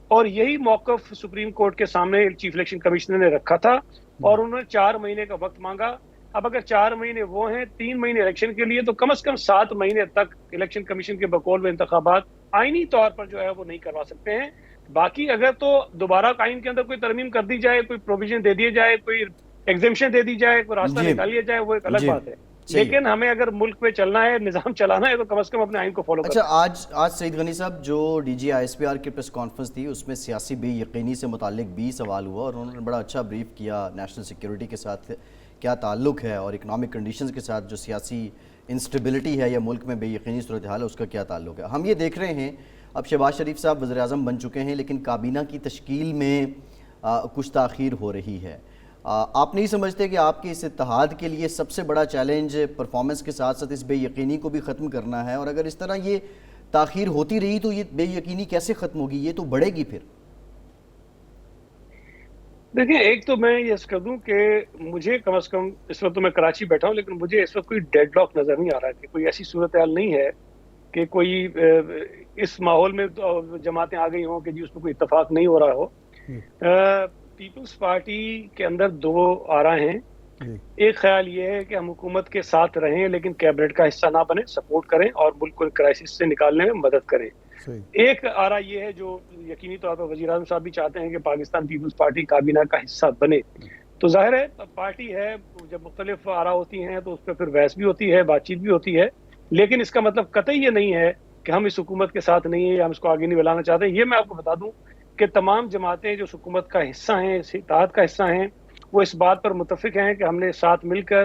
اور یہی موقف سپریم کورٹ کے سامنے چیف الیکشن کمشنر نے رکھا تھا اور انہوں نے 4 مہینے کا وقت مانگا. اب اگر 4 مہینے وہ ہیں 3 مہینے الیکشن کے لیے تو کم از کم 7 مہینے تک الیکشن کمیشن کے بقول میں انتخابات آئینی طور پر جو ہے وہ نہیں کروا سکتے ہیں. باقی اگر تو دوبارہ آئین کے اندر کوئی ترمیم کر دی جائے, کوئی پروویژن دے دیے جائے, کوئی ایگزیمشن دے دی جائے, کوئی راستہ نکال لیا جائے, وہ ایک الگ بات ہے. لیکن ہمیں اگر ملک پہ چلنا ہے, نظام چلانا ہے تو کم از کم اپنے آئین کو فالو کرنا ہے. اچھا, آج سعید غنی صاحب جو D G I S P R کی پریس کانفرنس تھی اس میں سیاسی بے یقینی سے متعلق بھی سوال ہوا اور انہوں نے بڑا اچھا بریف کیا نیشنل سیکیورٹی کے ساتھ کیا تعلق ہے اور اکنامک کنڈیشنز کے ساتھ جو سیاسی انسٹیبلٹی ہے یا ملک میں بے یقینی صورتحال ہے اس کا کیا تعلق ہے. ہم یہ دیکھ رہے ہیں اب شہباز شریف صاحب وزیر اعظم بن چکے ہیں لیکن کابینہ کی تشکیل میں کچھ تاخیر ہو رہی ہے. آپ نہیں سمجھتے کہ آپ کے اس اتحاد کے لیے سب سے بڑا چیلنج پرفارمنس کے ساتھ ساتھ اس بے یقینی کو بھی ختم کرنا ہے, اور اگر اس طرح یہ تاخیر ہوتی رہی تو یہ بے یقینی کیسے ختم ہوگی, یہ تو بڑھے گی پھر. دیکھیں, ایک تو میں یہ کر دوں کہ مجھے کم از کم اس وقت تو میں کراچی بیٹھا ہوں لیکن مجھے اس وقت کوئی ڈیڈ لاک نظر نہیں آ رہا کہ کوئی ایسی صورتحال نہیں ہے کہ کوئی اس ماحول میں جماعتیں آ گئی ہوں کہ جی اس میں کوئی اتفاق نہیں ہو رہا ہو. پیپلز پارٹی کے اندر 2 آرا ہیں. ایک خیال یہ ہے کہ ہم حکومت کے ساتھ رہیں لیکن کیبنٹ کا حصہ نہ بنیں, سپورٹ کریں اور ملک کو کرائسس سے نکالنے میں مدد کریں. ایک آرا یہ ہے جو یقینی طور پر وزیر اعظم صاحب بھی چاہتے ہیں کہ پاکستان پیپلز پارٹی کابینہ کا حصہ بنے. تو ظاہر ہے پارٹی ہے, جب مختلف آرا ہوتی ہیں تو اس پہ پھر بحث بھی ہوتی ہے, بات چیت بھی ہوتی ہے, لیکن اس کا مطلب قطعی یہ نہیں ہے کہ ہم اس حکومت کے ساتھ نہیں ہیں یا ہم اس کو آگے نہیں بلانا چاہتے. یہ میں آپ کو بتا دوں کہ تمام جماعتیں جو حکومت کا حصہ ہیں, اس اتحاد کا حصہ ہیں, وہ اس بات پر متفق ہیں کہ ہم نے ساتھ مل کر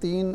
3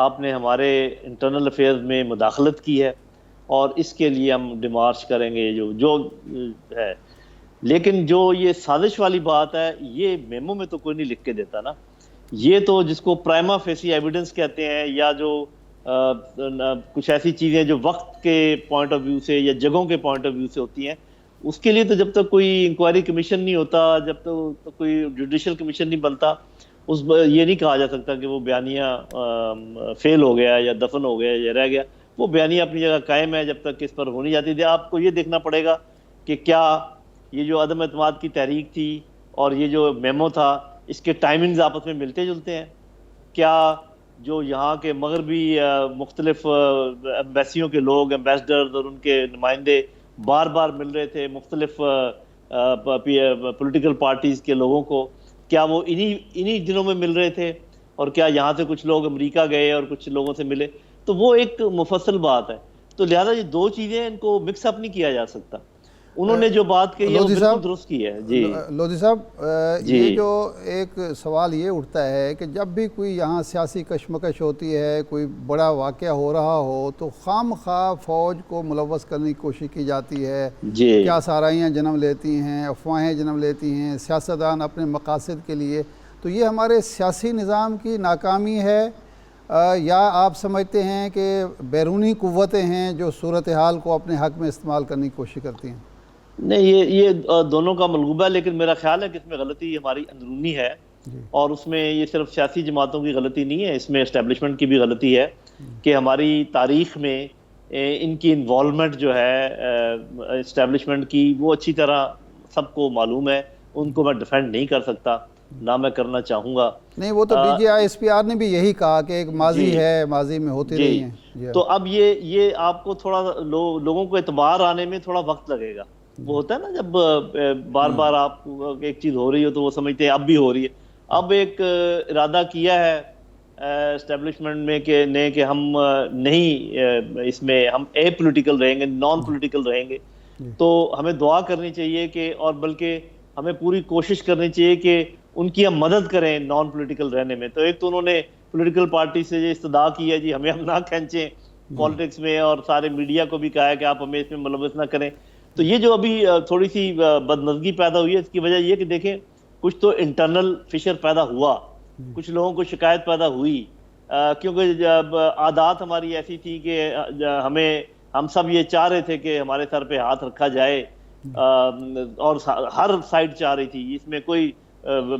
آپ نے ہمارے انٹرنل افیئرز میں مداخلت کی ہے اور اس کے لیے ہم ڈیمارچ کریں گے جو ہے. لیکن جو یہ سازش والی بات ہے یہ میمو میں تو کوئی نہیں لکھ کے دیتا نا. یہ تو جس کو پرائما فیسی ایویڈنس کہتے ہیں یا جو کچھ ایسی چیزیں جو وقت کے پوائنٹ آف ویو سے یا جگہوں کے پوائنٹ آف ویو سے ہوتی ہیں, اس کے لیے تو جب تک کوئی انکوائری کمیشن نہیں ہوتا, جب تک کوئی جوڈیشل کمیشن نہیں بنتا, یہ نہیں کہا جا سکتا کہ وہ بیانیہ فیل ہو گیا یا دفن ہو گیا یا رہ گیا. وہ بیانیہ اپنی جگہ قائم ہے جب تک اس پر ہو نہیں جاتی تھی. آپ کو یہ دیکھنا پڑے گا کہ کیا یہ جو عدم اعتماد کی تحریک تھی اور یہ جو میمو تھا اس کے ٹائمنگز آپس میں ملتے جلتے ہیں. کیا جو یہاں کے مغربی مختلف ایمبیسیوں کے لوگ, ایمبیسڈرز اور ان کے نمائندے بار بار مل رہے تھے مختلف پولیٹیکل پارٹیز کے لوگوں کو, کیا وہ انہی دنوں میں مل رہے تھے؟ اور کیا یہاں سے کچھ لوگ امریکہ گئے اور کچھ لوگوں سے ملے؟ تو وہ ایک مفصل بات ہے. تو لہذا یہ دو چیزیں ان کو مکس اپ نہیں کیا جا سکتا. انہوں نے جو بات کہی ہے وہ بالکل درست کی ہے. جی لودھی صاحب, یہ جو ایک سوال یہ اٹھتا ہے کہ جب بھی کوئی یہاں سیاسی کشمکش ہوتی ہے, کوئی بڑا واقعہ ہو رہا ہو, تو خام خواہ فوج کو ملوث کرنے کی کوشش کی جاتی ہے. کیا سارائیاں جنم لیتی ہیں, افواہیں جنم لیتی ہیں, سیاستدان اپنے مقاصد کے لیے. تو یہ ہمارے سیاسی نظام کی ناکامی ہے یا آپ سمجھتے ہیں کہ بیرونی قوتیں ہیں جو صورتحال کو اپنے حق میں استعمال کرنے کی کوشش کرتی ہیں؟ نہیں, یہ دونوں کا ملغوبہ ہے, لیکن میرا خیال ہے کہ اس میں غلطی ہماری اندرونی ہے. اور اس میں یہ صرف سیاسی جماعتوں کی غلطی نہیں ہے, اس میں اسٹیبلشمنٹ کی بھی غلطی ہے کہ ہماری تاریخ میں ان کی انوالومنٹ جو ہے اسٹیبلشمنٹ کی وہ اچھی طرح سب کو معلوم ہے. ان کو میں ڈیفینڈ نہیں کر سکتا, نہ میں کرنا چاہوں گا. نہیں, وہ تو DGISPR نے بھی یہی کہا کہ ایک ماضی ہے, ماضی میں ہوتی رہی ہیں. تو اب یہ آپ کو تھوڑا لوگوں کو اعتبار آنے میں تھوڑا وقت لگے گا. وہ ہوتا ہے نا جب بار بار آپ ایک چیز ہو رہی ہو تو وہ سمجھتے ہیں اب بھی ہو رہی ہے. اب ایک ارادہ کیا ہے اسٹیبلشمنٹ میں کہ ہم نہیں, اس میں ہم اے پولیٹیکل رہیں گے, نان پولیٹیکل رہیں گے. تو ہمیں دعا کرنی چاہیے کہ, اور بلکہ ہمیں پوری کوشش کرنی چاہیے کہ ان کی ہم مدد کریں نان پولیٹیکل رہنے میں. تو ایک تو انہوں نے پولیٹیکل پارٹی سے یہ استدعا کی ہے جی ہمیں ہم نہ کھینچیں پالیٹکس میں, اور سارے میڈیا کو بھی کہا ہے کہ آپ ہمیں اس میں ملوث نہ کریں. تو یہ جو ابھی تھوڑی سی بدنظمی پیدا ہوئی ہے, اس کی وجہ یہ کہ دیکھیں کچھ تو انٹرنل فشر پیدا ہوا, کچھ لوگوں کو شکایت پیدا ہوئی, کیونکہ جب عادات ہماری ایسی تھی کہ ہم سب یہ چاہ رہے تھے کہ ہمارے سر پہ ہاتھ رکھا جائے, اور ہر سائڈ چاہ رہی تھی, اس میں کوئی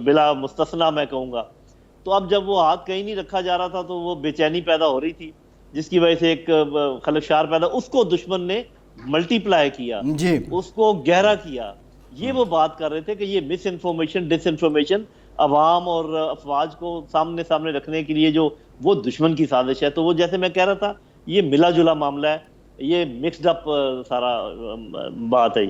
بلا مستثنا میں کہوں گا. تو اب جب وہ ہاتھ کہیں نہیں رکھا جا رہا تھا تو وہ بے چینی پیدا ہو رہی تھی, جس کی وجہ سے ایک خلفشار پیدا, اس کو دشمن نے ملٹی پلائی کیا, اس کو گہرا کیا. یہ وہ بات کر رہے تھے کہ یہ مس انفارمیشن, ڈس انفارمیشن عوام اور افواج کو سامنے رکھنے کے لیے جو وہ دشمن کی سازش ہے. تو وہ جیسے میں کہہ رہا تھا یہ ملا جلا معاملہ ہے, یہ مکسڈ اپ سارا بات ہے.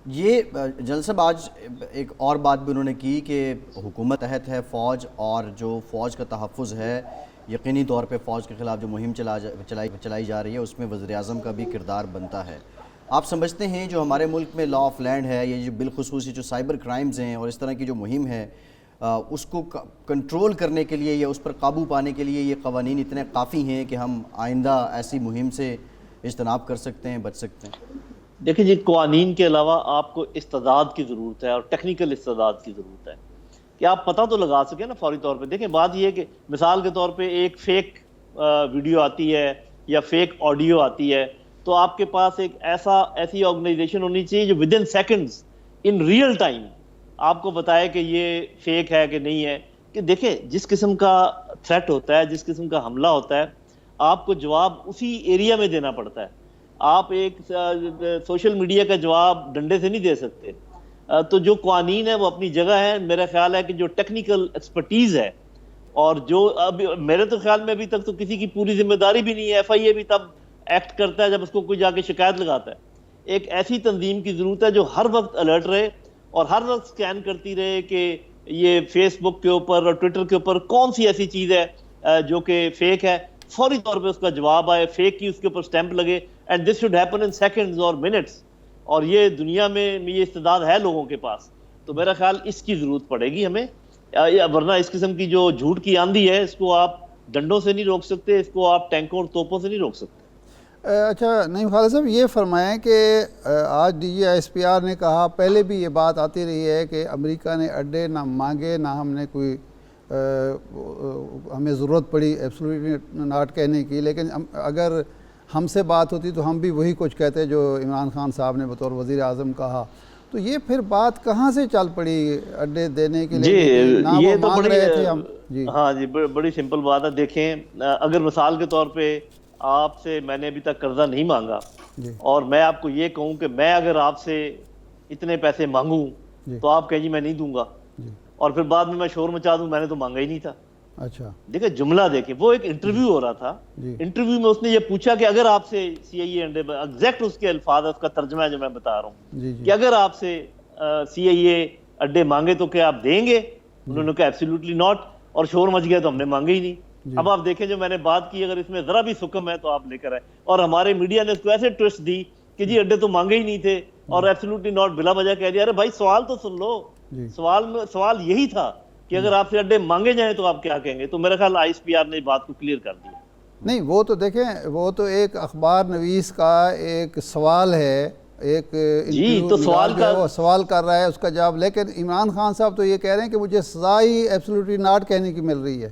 یہ جنرل صاحب آج ایک اور بات بھی انہوں نے کی کہ حکومت تحت ہے فوج, اور جو فوج کا تحفظ ہے یقینی طور پہ فوج کے خلاف جو مہم چلائی جا رہی ہے اس میں وزیر اعظم کا بھی کردار بنتا ہے. آپ سمجھتے ہیں جو ہمارے ملک میں لا آف لینڈ ہے, یہ جو بالخصوص جو سائبر کرائمز ہیں اور اس طرح کی جو مہم ہے, اس کو کنٹرول کرنے کے لیے یا اس پر قابو پانے کے لیے یہ قوانین اتنے کافی ہیں کہ ہم آئندہ ایسی مہم سے اجتناب کر سکتے ہیں, بچ سکتے ہیں؟ دیکھیں جی, قوانین کے علاوہ آپ کو استعداد کی ضرورت ہے, اور ٹیکنیکل استعداد کی ضرورت ہے کہ آپ پتہ تو لگا سکیں نا فوری طور پہ. دیکھیں بات یہ ہے کہ مثال کے طور پہ ایک فیک ویڈیو آتی ہے یا فیک آڈیو آتی ہے, تو آپ کے پاس ایک ایسی آرگنائزیشن ہونی چاہیے جو with in seconds in real time آپ کو بتائے کہ یہ فیک ہے کہ نہیں ہے. کہ دیکھیں جس قسم کا تھریٹ ہوتا ہے, جس قسم کا حملہ ہوتا ہے, آپ کو جواب اسی ایریا میں دینا پڑتا ہے. آپ ایک سوشل میڈیا کا جواب ڈنڈے سے نہیں دے سکتے. تو جو قوانین ہے وہ اپنی جگہ ہے. میرا خیال ہے کہ جو ٹیکنیکل ایکسپرٹیز ہے, اور جو اب میرے تو خیال میں ابھی تک تو کسی کی پوری ذمہ داری بھی نہیں ہے. FIA بھی تب ایکٹ کرتا ہے جب اس کو کوئی جا کے شکایت لگاتا ہے. ایک ایسی تنظیم کی ضرورت ہے جو ہر وقت الرٹ رہے اور ہر وقت سکین کرتی رہے کہ یہ فیس بک کے اوپر اور ٹویٹر کے اوپر کون سی ایسی چیز ہے جو کہ فیک ہے, فوری طور پہ اس کا جواب آئے, فیک کی اس کے اوپر سٹیمپ لگے, and this should happen in seconds اور منٹس. اور یہ دنیا میں یہ استعداد ہے لوگوں کے پاس. تو میرا خیال اس کی ضرورت پڑے گی ہمیں, ورنہ اس قسم کی جو جھوٹ کی آندھی ہے اس کو آپ ڈنڈوں سے نہیں روک سکتے اس کو, آپ ٹینکوں اور توپوں سے نہیں روک سکتے. اچھا نعیم خالد صاحب یہ فرمائیں کہ آج D G I S P R نے کہا, پہلے بھی یہ بات آتی رہی ہے کہ امریکہ نے اڈے نہ مانگے نہ ہم نے کوئی ہمیں ضرورت پڑی ایبسولوٹلی ناٹ کہنے کی, لیکن اگر ہم سے بات ہوتی تو ہم بھی وہی کچھ کہتے جو عمران خان صاحب نے بطور وزیر اعظم کہا. تو یہ پھر بات کہاں سے چل پڑی اڈے دینے کے لیے؟ جی یہ تو بڑی ہم ہاں جی بڑی سمپل بات ہے. دیکھیں اگر مثال کے طور پہ آپ سے میں نے ابھی تک قرضہ نہیں مانگا اور میں آپ کو یہ کہوں کہ میں اگر آپ سے اتنے پیسے مانگوں تو آپ کہیں جی میں نہیں دوں گا, اور پھر بعد میں شور مچا دوں میں نے تو مانگا ہی نہیں تھا. اچھا دیکھیں جملہ دیکھیں, وہ ایک انٹرویو ہو رہا تھا, انٹرویو میں اس نے یہ پوچھا کہ اگر آپ سے سی آئی اے انڈے, ایگزیکٹ اس کے الفاظ ہے, اس کا ترجمہ ہے جو میں بتا رہا ہوں کہ اگر آپ سے سی آئی اے اڈے مانگے تو کیا آپ دیں گے؟ انہوں نے کہا ایبسولوٹلی ناٹ, اور شور مچ گیا تو ہم نے مانگے ہی نہیں. اب آپ دیکھیں جو میں نے بات کی, اگر اس میں ذرا بھی سکم ہے تو آپ لے کر آئے, اور ہمارے میڈیا نے اس کو ایسے ٹویسٹ دی کہ جی اڈے تو مانگے ہی نہیں تھے اور ایبسولوٹلی ناٹ بلا وجہ کہہ دیا. ارے بھائی سوال تو سن لو, سوال یہی تھا کہ اگر آپ سے اڈے مانگے جائیں تو آپ کیا کہیں گے. تو میرا خیال آئی ایس پی آر نے بات کو کلیئر کر دیا. نہیں وہ تو دیکھیں, وہ تو ایک اخبار نویس کا ایک سوال ہے, ایک تو سوال کر رہا ہے, اس کا جواب. لیکن عمران خان صاحب تو یہ کہہ رہے ہیں کہ مجھے سزا ہی ایبسولوٹلی ناٹ کہنے کی مل رہی ہے.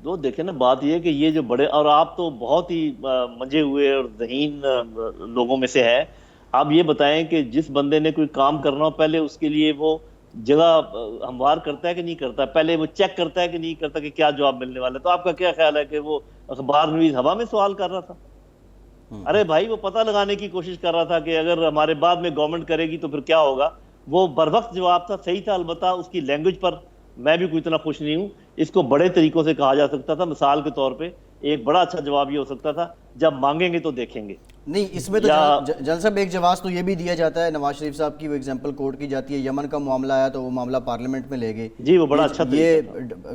تو دیکھیں نا بات یہ کہ یہ جو بڑے, اور آپ تو بہت ہی منجے ہوئے اور ذہین لوگوں میں سے ہے, آپ یہ بتائیں کہ جس بندے نے کوئی کام کرنا ہو پہلے اس کے لیے وہ جگہ ہموار کرتا ہے کہ نہیں کرتا, پہلے وہ چیک کرتا ہے کہ نہیں کرتا کہ کیا جواب ملنے والا ہے. تو آپ کا کیا خیال ہے کہ وہ اخبار نویس ہوا میں سوال کر رہا تھا؟ ارے بھائی وہ پتہ لگانے کی کوشش کر رہا تھا کہ اگر ہمارے بعد میں گورنمنٹ کرے گی تو پھر کیا ہوگا. وہ بر وقت جواب تھا, صحیح تھا. البتہ اس کی لینگویج پر میں بھی کوئی اتنا خوش نہیں ہوں. اس کو بڑے طریقوں سے کہا جا سکتا تھا. مثال کے طور پہ ایک بڑا اچھا جواب یہ ہو سکتا تھا, جب مانگیں گے تو دیکھیں گے. نہیں اس میں تو جنرل صاحب ایک جواز تو یہ بھی دیا جاتا ہے, نواز شریف صاحب کی وہ ایگزامپل کوٹ کی جاتی ہے, یمن کا معاملہ آیا تو وہ معاملہ پارلیمنٹ میں لے گئے. جی وہ بڑا اچھا یہ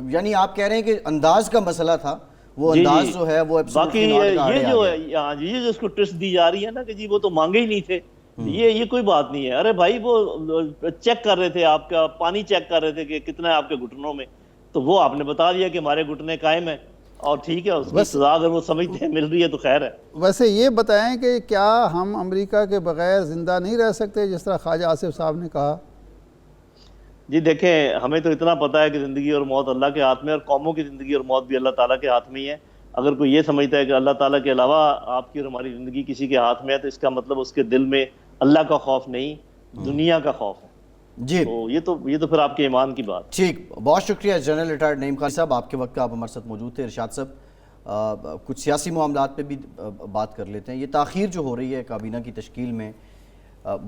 یعنی آپ کہہ رہے ہیں کہ انداز کا مسئلہ تھا, وہ انداز جو ہے وہ باقی یہ جو ہے یہ جو اس کو ٹویسٹ دی جا رہی ہے نا کہ جی وہ تو مانگے ہی نہیں تھے, یہ کوئی بات نہیں ہے. ارے بھائی وہ چیک کر رہے تھے, آپ کا پانی چیک کر رہے تھے کہ کتنا ہے آپ کے گھٹنوں میں, تو وہ آپ نے بتا دیا کہ ہمارے گھٹنے قائم ہیں, اور ٹھیک ہے اس کی سزا اگر وہ سمجھتے ہیں مل رہی ہے تو خیر ہے. ویسے یہ بتائیں کہ کیا ہم امریکہ کے بغیر زندہ نہیں رہ سکتے جس طرح خواجہ آصف صاحب نے کہا؟ جی دیکھیں ہمیں تو اتنا پتہ ہے کہ زندگی اور موت اللہ کے ہاتھ میں, اور قوموں کی زندگی اور موت بھی اللہ تعالیٰ کے ہاتھ میں ہی ہے. اگر کوئی یہ سمجھتا ہے کہ اللہ تعالیٰ کے علاوہ آپ کی اور ہماری زندگی کسی کے ہاتھ میں ہے تو اس کا مطلب اس کے دل میں اللہ کا خوف نہیں, دنیا کا خوف ہے. جی تو یہ تو پھر آپ کے ایمان کی بات. ٹھیک, بہت شکریہ جنرل ریٹائرڈ نعیم خان صاحب, آپ کے وقت آپ ہمارے ساتھ موجود تھے. ارشاد صاحب کچھ سیاسی معاملات پہ بھی بات کر لیتے ہیں. یہ تاخیر جو ہو رہی ہے کابینہ کی تشکیل میں,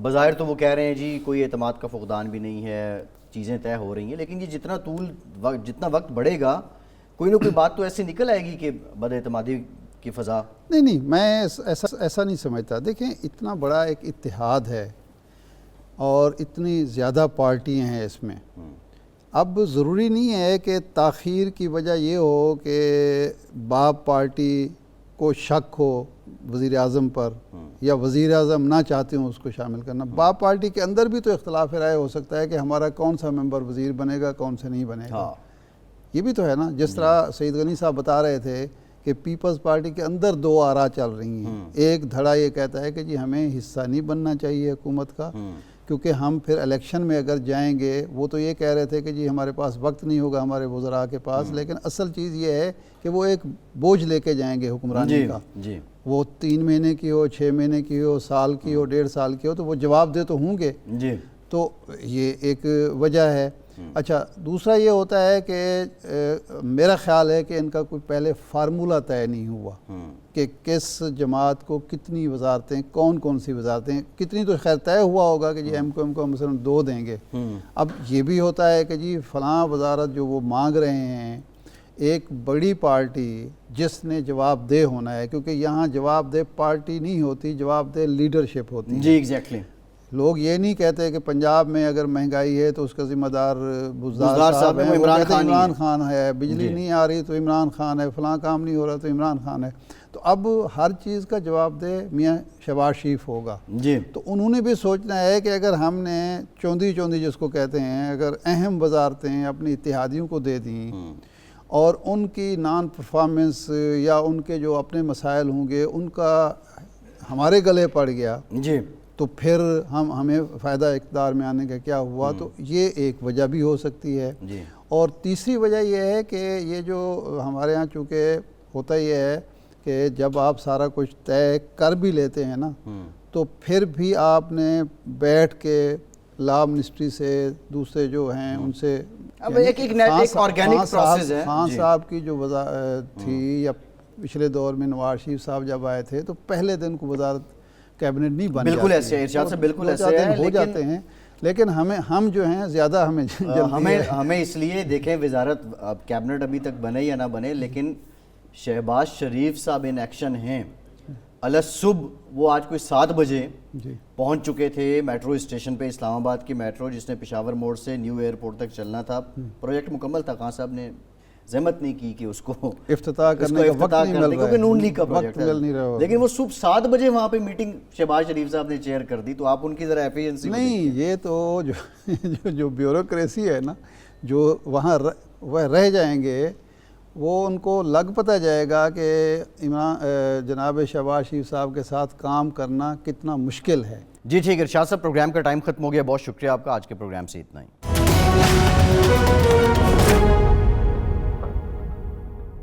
بظاہر تو وہ کہہ رہے ہیں جی کوئی اعتماد کا فقدان بھی نہیں ہے, چیزیں طے ہو رہی ہیں, لیکن یہ جتنا وقت بڑھے گا کوئی نہ کوئی بات تو ایسی نکل آئے گی کہ بد اعتمادی کی فضا. نہیں میں ایسا نہیں سمجھتا. دیکھیں اتنا بڑا ایک اتحاد ہے اور اتنی زیادہ پارٹیاں ہیں اس میں, اب ضروری نہیں ہے کہ تاخیر کی وجہ یہ ہو کہ باپ پارٹی کو شک ہو وزیر اعظم پر, یا وزیر اعظم نہ چاہتے ہوں اس کو شامل کرنا. باپ پارٹی کے اندر بھی تو اختلاف رائے ہو سکتا ہے کہ ہمارا کون سا ممبر وزیر بنے گا, کون سے نہیں بنے گا. یہ بھی تو ہے نا. جس طرح سعید غنی صاحب بتا رہے تھے کہ پیپلز پارٹی کے اندر دو آرا چل رہی ہیں. ایک دھڑا یہ کہتا ہے کہ جی ہمیں حصہ نہیں بننا چاہیے حکومت کا, کیونکہ ہم پھر الیکشن میں اگر جائیں گے, وہ تو یہ کہہ رہے تھے کہ جی ہمارے پاس وقت نہیں ہوگا ہمارے وزراء کے پاس, لیکن اصل چیز یہ ہے کہ وہ ایک بوجھ لے کے جائیں گے حکمرانی کا. وہ 3 مہینے کی ہو, 6 مہینے کی ہو, سال کی ہو, 1.5 سال کی ہو, تو وہ جواب دہ تو ہوں گے. تو یہ ایک وجہ ہے. اچھا دوسرا یہ ہوتا ہے کہ میرا خیال ہے کہ ان کا کوئی پہلے فارمولہ طے نہیں ہوا کہ کس جماعت کو کتنی وزارتیں, کون سی وزارتیں, کتنی تو خیر طے ہوا ہوگا کہ جی ایم کو مثلا 2 دیں گے. اب یہ بھی ہوتا ہے کہ جی فلاں وزارت جو وہ مانگ رہے ہیں, ایک بڑی پارٹی جس نے جواب دہ ہونا ہے, کیونکہ یہاں جواب دہ پارٹی نہیں ہوتی, جواب دہ لیڈرشپ ہوتی ہے. جی ایگزیکٹلی. لوگ یہ نہیں کہتے کہ پنجاب میں اگر مہنگائی ہے تو اس کا ذمہ دار بزدار صاحب ہیں, عمران خان ہے, بجلی نہیں آ رہی تو عمران خان ہے, فلاں کام نہیں ہو رہا تو عمران خان ہے. تو اب ہر چیز کا جواب دہ میاں شہباز شریف ہوگا. تو انہوں نے بھی سوچنا ہے کہ اگر ہم نے چوندی جس کو کہتے ہیں, اگر اہم وزارتیں اپنی اتحادیوں کو دے دیں اور ان کی نان پرفارمنس یا ان کے جو اپنے مسائل ہوں گے ان کا ہمارے گلے پڑ گیا جی تو پھر ہمیں فائدہ اقتدار میں آنے کا کیا ہوا، تو یہ ایک وجہ بھی ہو سکتی ہے۔ جی اور تیسری وجہ یہ ہے کہ یہ جو ہمارے ہاں چونکہ ہوتا یہ ہے کہ جب آپ سارا کچھ طے کر بھی لیتے ہیں نا تو پھر بھی آپ نے بیٹھ کے لا منسٹری سے دوسرے جو ہیں ان سے اب ایک آرگینک پروسیس ہے۔ خان صاحب کی جو وزارت تھی یا پچھلے دور میں نواز شریف صاحب جب آئے تھے تو پہلے دن کو وزارت کیبنٹ نہیں بن بالکل ایسے ارشاد سے بالکل ایسے ہے، ہو جاتے ہیں، لیکن ہم جو ہیں زیادہ ہمیں اس لیے دیکھیں وزارت کیبنٹ ابھی تک بنے یا نہ بنے، لیکن شہباز شریف صاحب ان ایکشن ہیں۔ صبح وہ آج کوئی 7 بجے پہنچ چکے تھے میٹرو اسٹیشن پہ، اسلام آباد کی میٹرو جس نے پشاور موڑ سے نیو ایئرپورٹ تک چلنا تھا، پروجیکٹ مکمل تھا، خان صاحب نے زحمت نہیں کی کہ اس کو افتتاح کرنے کا وقت نہیں مل رہا کیونکہ نون لیگ کا پروجیکٹ مل نہیں رہا، لیکن وہ صبح 7 بجے وہاں پہ میٹنگ شہباز شریف صاحب نے چیئر کر دی، تو آپ ان کی ذرا ایفیشنسی نہیں، یہ تو جو بیوروکریسی ہے نا جو وہاں وہ رہ جائیں گے وہ ان کو لگ پتہ جائے گا کہ جناب شہباز شریف صاحب کے ساتھ کام کرنا کتنا مشکل ہے۔ جی ٹھیک ہے ارشاد صاحب، پروگرام کا ٹائم ختم ہو گیا، بہت شکریہ آپ کا، آج کے پروگرام سے اتنا ہی۔